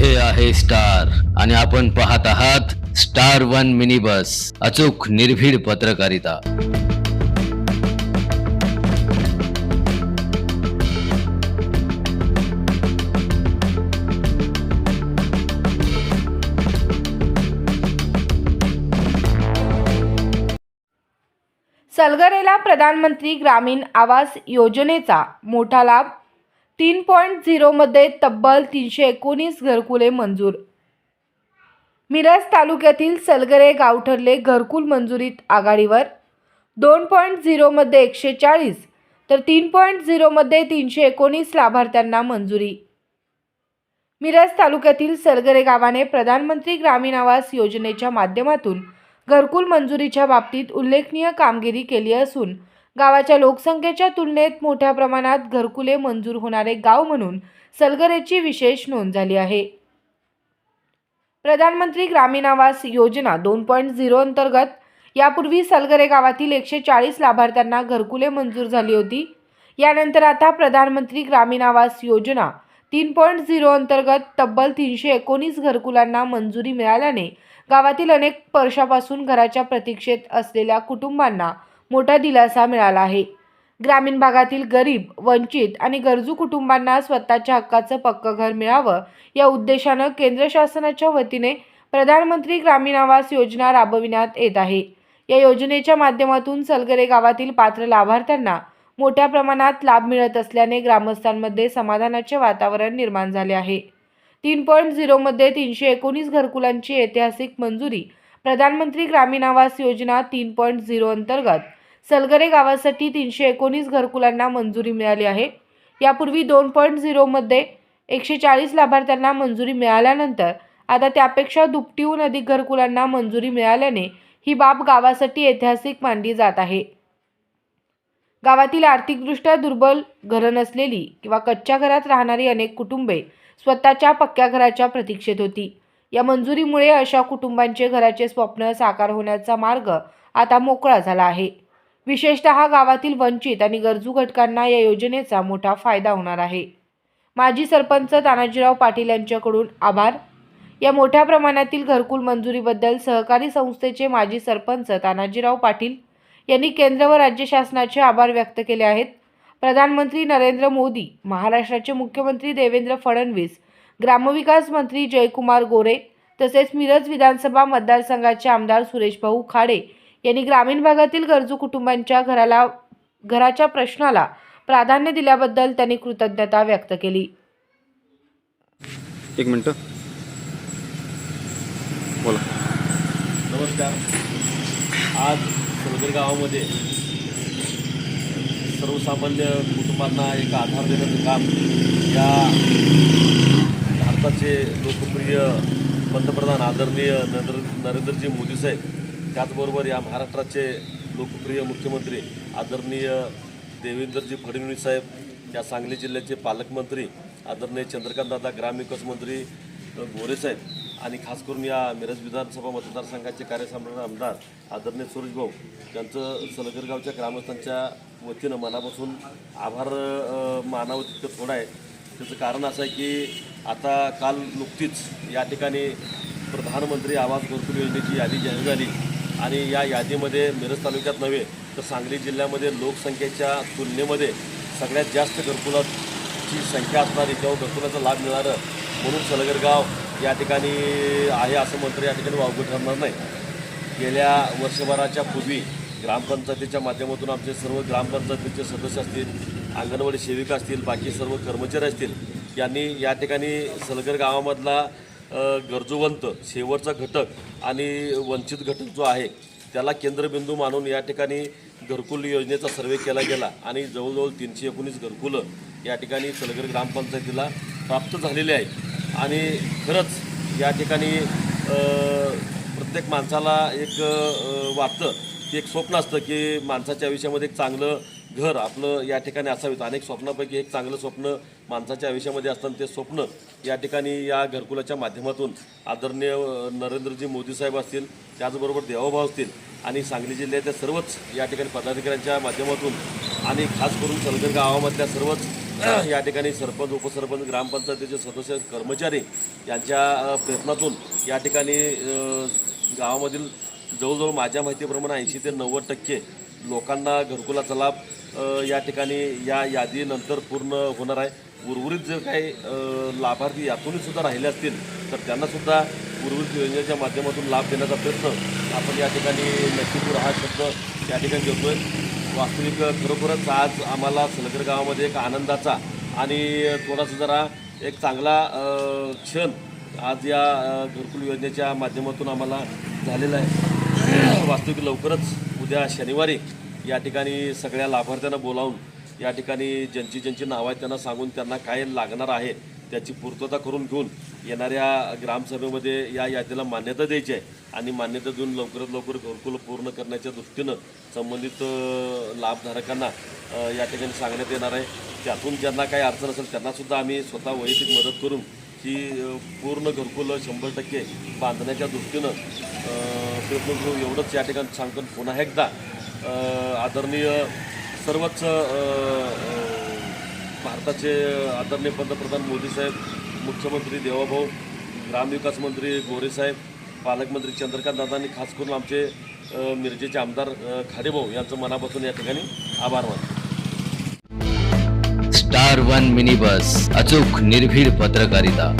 हे आहे स्टार आणि आपण पाहत आहात स्टार वन मिनी बस, अचूक निर्भीड पत्रकारिता। सलगरेला प्रधानमंत्री ग्रामीण आवास योजनेचा मोठा लाभ। 3.0 मध्ये तब्बल 319 घरकुले मंजूर। मिरज तालुक्यातील सलगरे गाव ठरले घरकुल मंजुरीत आघाडीवर। 2.0 मध्ये 140 तर 3.0 मध्ये 319 लाभार्थ्यांना मंजुरी। मिरज तालुक्यातील सलगरे गावाने प्रधानमंत्री ग्रामीण आवास योजनेच्या माध्यमातून घरकुल मंजुरीच्या बाबतीत उल्लेखनीय कामगिरी केली असून गावाच्या लोकसंख्येच्या तुलनेत मोठ्या प्रमाणात घरकुले मंजूर होणारे गाव म्हणून सलगरेची विशेष नोंद झाली आहे। प्रधानमंत्री ग्रामीण आवास योजना 2.0 अंतर्गत यापूर्वी सलगरे गावातील 140 लाभार्थ्यांना घरकुले मंजूर झाली होती। यानंतर आता प्रधानमंत्री ग्रामीण आवास योजना 3.0 अंतर्गत तब्बल 319 घरकुलांना मंजुरी मिळाल्याने गावातील अनेक वर्षापासून घराच्या प्रतीक्षेत असलेल्या कुटुंबांना मोठा दिलासा मिळाला आहे। ग्रामीण भागातील गरीब, वंचित आणि गरजू कुटुंबांना स्वतःच्या हक्काचं पक्कं घर मिळावं या उद्देशानं केंद्र शासनाच्या वतीने प्रधानमंत्री ग्रामीण आवास योजना राबविण्यात येत आहे। या योजनेच्या माध्यमातून सलगरे गावातील पात्र लाभार्थ्यांना मोठ्या प्रमाणात लाभ मिळत असल्याने ग्रामस्थांमध्ये समाधानाचे वातावरण निर्माण झाले आहे। 3.0 मध्ये 319 घरकुलांची ऐतिहासिक मंजुरी। प्रधानमंत्री ग्रामीण आवास योजना 3.0 अंतर्गत सलगरे गावासाठी 319 घरकुलांना मंजुरी मिळाली आहे। यापूर्वी 2.0 मध्ये 140 लाभार्थ्यांना मंजुरी मिळाल्यानंतर आता त्यापेक्षा दुपटीहून अधिक घरकुलांना मंजुरी मिळाल्याने ही बाब गावासाठी ऐतिहासिक मानली जात आहे। गावातील आर्थिकदृष्ट्या दुर्बल, घरं नसलेली किंवा कच्च्या घरात राहणारी अनेक कुटुंबे स्वतःच्या पक्क्या घराच्या प्रतीक्षेत होती। या मंजुरीमुळे अशा कुटुंबांचे घराचे स्वप्न साकार होण्याचा मार्ग आता मोकळा झाला आहे। विशेषतः गावातील वंचित आणि गरजू घटकांना या योजनेचा मोठा फायदा होणार आहे। माजी सरपंच तानाजीराव पाटील यांच्याकडून आभार। या मोठ्या प्रमाणातील घरकुल मंजुरीबद्दल सहकारी संस्थेचे माजी सरपंच तानाजीराव पाटील यांनी केंद्र व राज्य शासनाचे आभार व्यक्त केले आहेत। प्रधानमंत्री नरेंद्र मोदी, महाराष्ट्राचे मुख्यमंत्री देवेंद्र फडणवीस, ग्रामविकास मंत्री जयकुमार गोरे तसेच मिरज विधानसभा मतदारसंघाचे आमदार सुरेश भाऊ खाडे यांनी ग्रामीण भागातील गरजू कुटुंबांच्या घराच्या प्रश्नाला प्राधान्य दिल्याबद्दल त्यांनी कृतज्ञता व्यक्त केली। एक मिनिट बोला। नमस्कार। आज सलगर गावामध्ये सर्वसामान्य कुटुंबांना एक आधार देण्याचं काम या भारताचे लोकप्रिय पंतप्रधान आदरणीय नरेंद्रजी मोदी साहेब, त्याचबरोबर या महाराष्ट्राचे लोकप्रिय मुख्यमंत्री आदरणीय देवेंद्रजी फडणवीस साहेब, या सांगली जिल्ह्याचे पालकमंत्री आदरणीय चंद्रकांतदादा, ग्रामविकास मंत्री गोरे साहेब आणि खास करून या मिरज विधानसभा मतदारसंघाचे कार्यसम्राट आमदार आदरणीय सुरेश भाऊ यांचं सलगर गावच्या ग्रामस्थांच्या वतीनं मनापासून आभार मानावं तितकं थोडं आहे। त्याचं कारण असं आहे की आता काल नुकतीच या ठिकाणी प्रधानमंत्री आवास घरकुल योजनेची यादी जाहीर झाली आणि या यादीमध्ये मिरज तालुक्यात नव्हे तर सांगली जिल्ह्यामध्ये लोकसंख्येच्या तुलनेमध्ये सगळ्यात जास्त घरकुलाची संख्या असणारी किंवा घरकुलाचा लाभ मिळणारं म्हणून सलगर गाव या ठिकाणी आहे असं मंत्र या ठिकाणी वावगं ठरणार नाही। गेल्या वर्षभराच्या पूर्वी ग्रामपंचायतीच्या माध्यमातून आमचे सर्व ग्रामपंचायतीचे सदस्य असतील, अंगणवाडी सेविका असतील, बाकी सर्व कर्मचारी असतील, यांनी या ठिकाणी सलगर गावामधला गरजूवंत शेवटचा घटक आणि वंचित घटक जो आहे त्याला केंद्रबिंदू मानून या ठिकाणी घरकुल योजनेचा सर्वे केला गेला आणि जवळजवळ 319 घरकुलं या ठिकाणी सलगर ग्रामपंचायतीला प्राप्त झालेली आहेत। आणि खरंच या ठिकाणी प्रत्येक माणसाला एक वाटतं की एक स्वप्न असतं की माणसाच्या आयुष्यामध्ये एक चांगलं घर आपलं या ठिकाणी असावीत। अनेक स्वप्नापैकी एक चांगलं स्वप्न माणसाच्या आयुष्यामध्ये असताना ते स्वप्न या ठिकाणी या घरकुलाच्या माध्यमातून आदरणीय नरेंद्रजी मोदी साहेब असतील, त्याचबरोबर देवाभाऊ असतील आणि सांगली जिल्ह्यातल्या सर्वच या ठिकाणी पदाधिकाऱ्यांच्या माध्यमातून आणि खास करून सलगर गावामधल्या सर्वच या ठिकाणी सरपंच उपसरपंच ग्रामपंचायतीचे सदस्य कर्मचारी यांच्या प्रयत्नातून या ठिकाणी गावामधील जवळजवळ माझ्या माहितीप्रमाणे 80 ते 90% लोकांना घरकुलाचा लाभ या ठिकाणी या यादीनंतर पूर्ण होणार आहे. उर्वरित जर काही लाभार्थी यातूनही सुद्धा राहिले असतील तर त्यांनासुद्धा उर्वरित योजनेच्या माध्यमातून लाभ देण्याचा प्रयत्न आपण या ठिकाणी नक्कीपूर हा शब्द या ठिकाणी घेतो आहे. वास्तविक खरोखरच आज आम्हाला सलगर गावामध्ये एक आनंदाचा आणि थोडासा जरा एक चांगला क्षण आज या घरकुल योजनेच्या माध्यमातून आम्हाला झालेला आहे. वास्तविक लवकरच उद्या शनिवारी या ठिकाणी सगळ्या लाभार्थ्यांना बोलावून या ठिकाणी ज्यांची नावं आहेत त्यांना सांगून त्यांना काय लागणार आहे त्याची पूर्तता करून घेऊन येणाऱ्या ग्रामसभेमध्ये या यादीला मान्यता द्यायची आहे आणि मान्यता देऊन लवकरात लवकर घरकुल पूर्ण करण्याच्या दृष्टीनं संबंधित लाभधारकांना या ठिकाणी सांगण्यात येणार आहे. त्यातून ज्यांना काही अडचण असेल त्यांनासुद्धा आम्ही स्वतः वैयक्तिक मदत करून ही पूर्ण घरकुलं 100% बांधण्याच्या दृष्टीनं प्रयत्न करू एवढंच या ठिकाणी सांगतो. पुन्हा एकदा आदरणीय सर्वच भारताचे आदरणीय पंतप्रधान मोदीसाहेब, मुख्यमंत्री देवाभाऊ, ग्रामविकास मंत्री गोरेसाहेब, पालकमंत्री चंद्रकांत दादा आणि खास करून आमचे मिरजेचे आमदार खाडेभाऊ यांचं मनापासून या ठिकाणी आभार मानतो. स्टार 1 मिनी बस, अचूक निर्भीड पत्रकारिता.